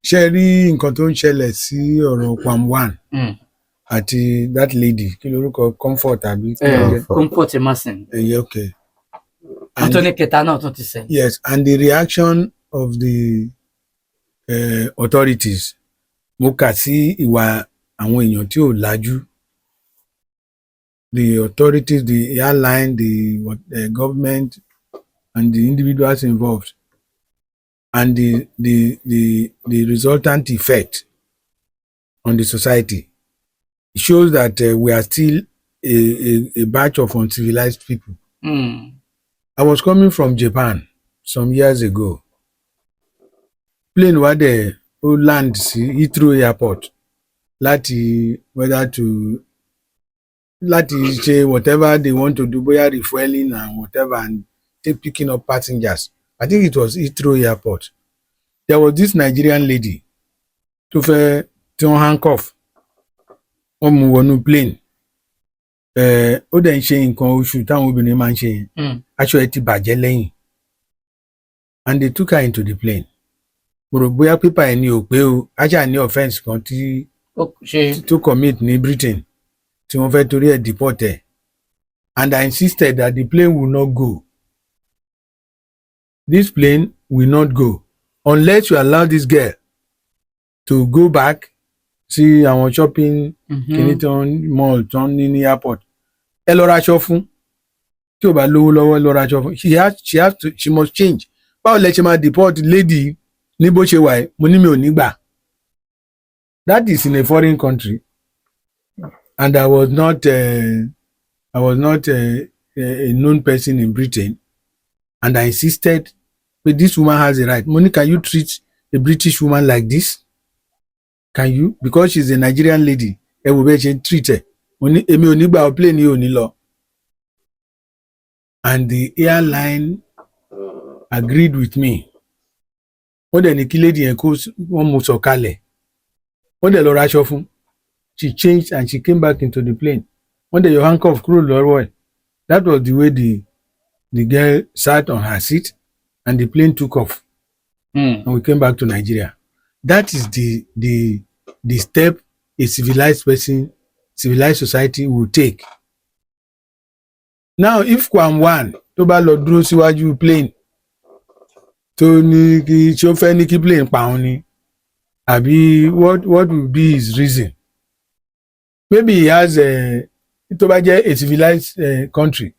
ṣe rí nǹkan tó ń ṣẹlẹ̀ sí ọ̀rọ̀ Palm One àti that lady kí lorúkọ Comfort àbí Comfort Emmanson. Okay. Anthony kẹta náà tún ti sẹ. Yes, and the reaction of the authorities mo kà sí ìwà àwọn èèyàn tí ò lájú. The authorities, the airline, the government, and the individuals involved, and the resultant effect on the society. It shows that we are still a batch of uncivilized people. I was coming from Japan some years ago. Plane wa there, land sí Heathrow Airport láti say whatever they want to do, bóyá refueling and whatever, and picking up passengers. I think it was Heathrow Airport. There was this Nigerian lady tó fẹ́ tí wọ́n handcuff wọ́n mú wọnú plane. Ó dẹ̀ ń ṣe nǹkan oṣù táwọn obìnrin máa ń ṣe yẹn. Aṣọ ẹ̀ ti bàjẹ́ lẹ́yìn. And they took her into the plane. Mo rò bóyá pépà ẹ̀ ní ò pé o, aṣá ní offence kan tó commit ní Britain tí wọ́n fẹ́ torí ẹ̀ deport ẹ̀. And I insisted that the plane will not go. This plane will not go unless you allow this girl to go back sí àwọn shopping kìnìtàn mall tán ní airport. Ẹ lọ ra aṣọ fún tí ò bá lówó lọ́wọ́ lọ ra aṣọ fún. She must change. Báwo lẹ ṣe máa deport lady ní bó ṣe wà ẹ́ mo ní mi ò ní gbà. That is in a foreign country. And I was not a known person in Britain, and I insisted, but this woman has a right. Moni, can you treat a British woman like this? Can you? Because she's a Nigerian lady. Ẹ wò bẹ́ẹ̀ ṣe treat her. Moni, èmi ò ní gbà plane yìí ò ní lọ. And the airline agreed with me. Wọ́n dẹ̀ ní kí lady yẹn kó wọ́n mú sọ̀kalẹ̀. Wọ́n dẹ̀ lọ ra aṣọ fún. She changed and she came back into the plane. One day your handcuff kúrò lọ́wọ́ ẹ̀. That was the way the girl sat on her seat and the plane took off. And we came back to Nigeria. That is the step a civilized person, civilized society will take. Now if Palm One tó bá lọ dúró síwájú plane tó ní kí tí ó fẹ́ ní kí plane pa òun ni àbí what will be his reason? Maybe he has tó bá jẹ́ a civilized country.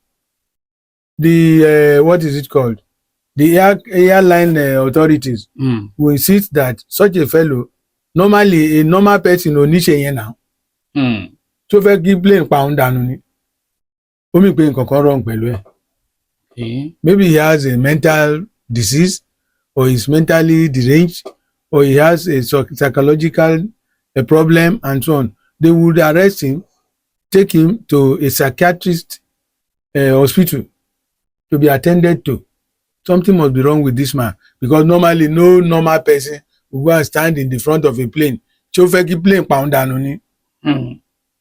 The what is it called? The airline authorities will insist that such a fellow, normally a normal person ò ní ṣe yẹn now. Tó fẹ́ kí plane pa òun dànù ni. Ó mì pé nǹkan kan wrong pẹ̀lú ẹ̀. Maybe he has a mental disease, or he's mentally deranged, or he has a psychological problem and so on. They would arrest him, take him to a psychiatrist hospital to be attended to. Something must be wrong with this man, because normally no normal person will go and stand in the front of a plane. Tí ó fẹ́ kí plane pa òun dànù ni.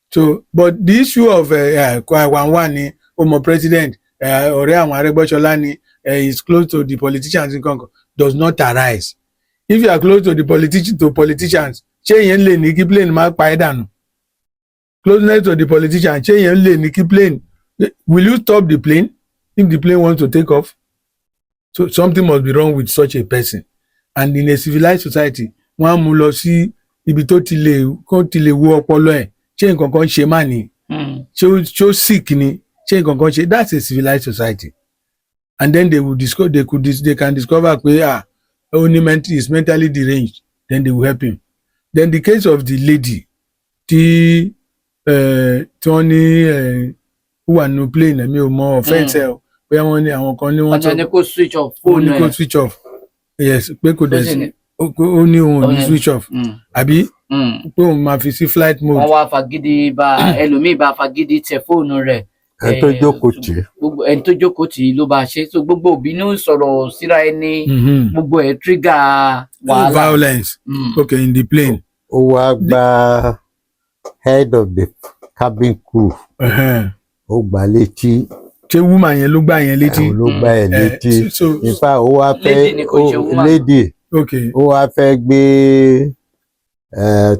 So, but the issue of One ni ọmọ president ọ̀rẹ́ àwọn Arẹ́gbẹ́ṣọlá ni is close to the politicians in Congo does not arise. If you are close to the politicians, ṣé yẹn lè ní kí plane má pa ẹ́ dànù? Closeness to the politician, ṣé yẹn lè ní kí plane? Will you stop the plane if the plane wants to take off? So something must be wrong with such a person. And in a civilized society, wọ́n á mú lọ sí ibi tó ti lè wo ọpọlọ ẹ̀. Ṣé nǹkan kan ṣe má ni? Ṣé ó sick ni? Ṣé nǹkan kan ṣe? That's a civilized society. And then they can discover pé is mentally deranged. Then they will help him. Then the case of the lady tí wọ́n ní wà nínú plane ẹ̀mí ò mọ offence ẹ̀ o pé wọ́n ní àwọn kan ní wọ́n tó ní kó switch off phone ẹ̀. Kó switch off. Yes, pé kò dẹ̀ sí ó ní òun ò ní switch off àbí pé òun máa fi sí flight mode. Wọ́n wá fagídí ẹlòmíì bá fagídí tẹ fóònù rẹ̀. Ẹni tó jókòó tì í. Ẹni tó jókòó tì í ló bá ṣe. So gbogbo òbínú sọ̀rọ̀ síra ẹni gbogbo ẹ̀ trigger wàhálà. Violence. Okay, in the plane. Ó wá gba head of the cabin crew. Ó gbá létí. Ṣé woman yẹn ló gbá yẹn létí? Ló gbá yẹn létí. Nípa ó wá fẹ́ lady Okay. ó wá fẹ́ gbé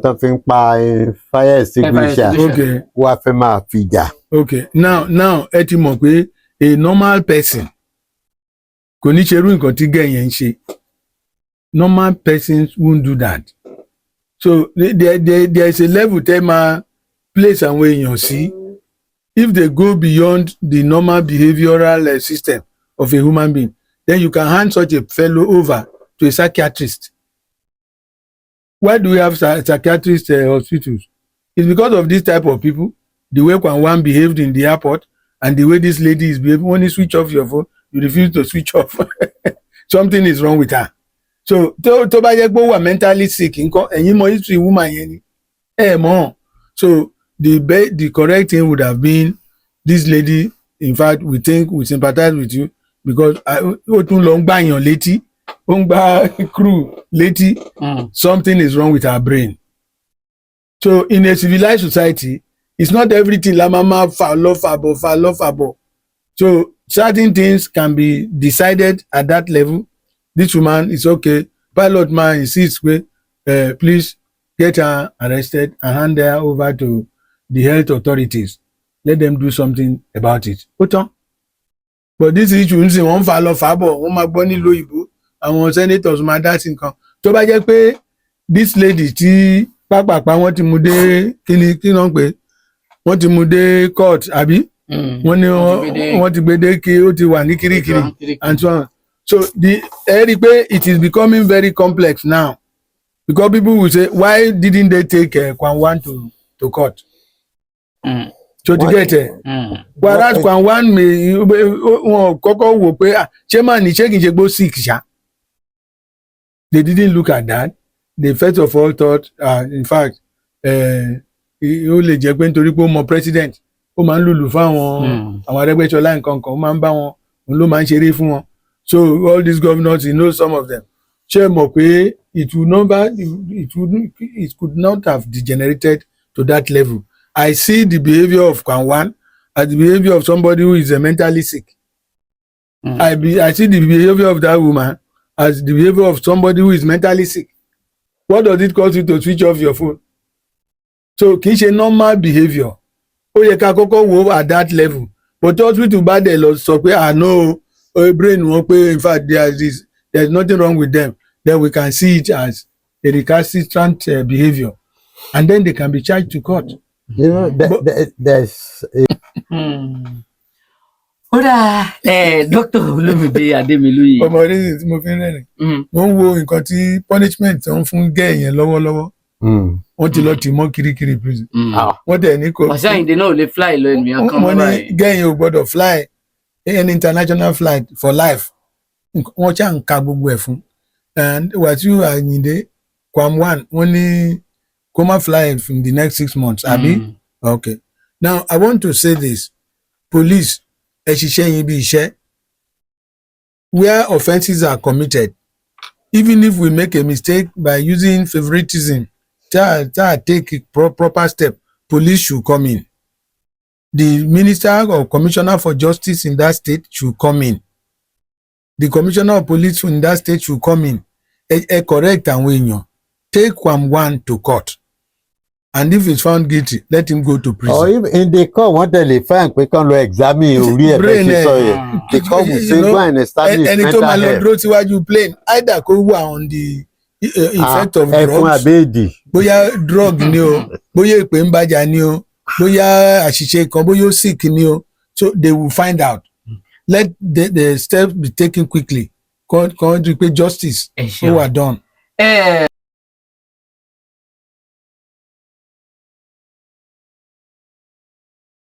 tó fi ń pa fire extinguisher Okay. ó wá fẹ́ máa fi jà. Okay. Now ẹ ti mọ̀ pé a normal person kò ní ṣerú nǹkan tí gẹ̀ yẹn ń ṣe. Normal persons won't do that. So there is a level tẹ́ máa place àwọn èèyàn sí. If they go beyond the normal behavioral system of a human being, then you can hand such a fellow over to a psychiatrist. Why do we have psychiatrist hospitals? It's because of this type of people, the way one behaved in the airport, and the way this lady is behaving. When you switch off your phone, you refuse to switch off. Something is wrong with her. So tó bá jẹ́ pé ó wà mentally sick nǹkan ẹ̀yin mọ history woman yẹn ni mọ̀. So the correct thing would have been this lady, in fact we sympathize with you because ó tún lọ ń gbàyàn létí ó ń gbá crew létí. Something is wrong with her brain. So in a civilized society, it's not everything la mama fa lọ fàbọ̀. So certain things can be decided at that level. This woman is okay. Pilot man insists, please get her arrested and hand her over to the health authorities. Let them do something about it. But this issue ń sìn wọ́n fà lọ fàbọ̀ wọ́n máa gbọ́ nílùú òyìnbó àwọn senators máa dá sí nǹkan. Tó bá jẹ́ pé this lady tí pápápá wọ́n ti mú dé kí náà pé wọ́n ti mú dé court àbí wọ́n ní wọ́n ti gbé dé kí ó ti wà ní kirikiri and so on. So ẹ rí i pé it is becoming very complex now because people will say why didn't they take Kwan to court? So to get whereas Kwan wọn kọ́kọ́ wò pé ṣé màá ní ṣé kìí ṣe gbó sick ṣá. They didn't look at that. They first of all thought in fact ó lè jẹ́ pé nítorí pé ó mọ president ó máa ń lùlù fún àwọn Arẹ́gbẹ́ṣọlá nǹkan kan ó máa ń bá wọn òun ló máa ń ṣeré fún wọn. So all these governors, he knows some of them. Ṣé mọ̀ pé it could not have degenerated to that level. I see the behavior of Kwan as the behavior of somebody who is mentally sick. I see the behavior of that woman as the behavior of somebody who is mentally sick. What does it cost you to switch off your phone? So kì í ṣe normal behavior. Ó yẹ ká kọ́kọ́ wo at that level. But hospital bá dẹ̀ lọ sọ pé no. Brain wọn pé in fact there's nothing wrong with them, then we can see it as a recalcitrant behavior and then they can be charged to court. You know, there's ó dáa Dr. Olúmídé Adémilúyì. ọmọ orí tí mo fi ń rẹ́rìn mo ń wo nǹkan tí punishment tó ń fún gẹ́ yẹn lọ́wọ́lọ́wọ́ wọ́n ti lọ tì mọ́ kirikiri prison wọ́n tẹ̀ ní kò. Wàsíù Àyìndé náà ò lè fly lọ ènìyàn kan mọ́ báyìí. wọ́n ní gẹ́ yẹn ò gbọ́dọ̀ fly an international flight for life. Wọ́n ṣáà ń ka gbogbo ẹ̀ fún. And Wàsíù Àyìndé Kwan wọ́n ní kó má fly in the next 6 months àbí. Okay. Now I want to say this. Police ẹ ṣiṣẹ́ yín bí iṣẹ́. Where offences are committed, even if we make a mistake by using favoritism, take proper step, police should come in. The minister or commissioner for justice in that state should come in. The commissioner of police in that state should come in. Correct àwọn èèyàn. Take Kwan to court. And if he's found guilty, let him go to prison. Or if in the court wọ́n tẹ̀lé fine pé kán lọ examine orí ẹ̀ bẹ́ẹ̀ ṣe sọ yẹn. The court will say go and establish mental health. Ẹni tó máa lọ dúró síwájú plane either kó wà on the effect of drugs. Ẹ̀fún àbẹ́ẹ̀dì. Bóyá drug ni o, bóyá ìpè ń bàjá ni o, bóyá àṣìṣe kan, bóyá ó sick ni o. So they will find out. Let the steps be taken quickly. Kàn rí pé justice ó wà done.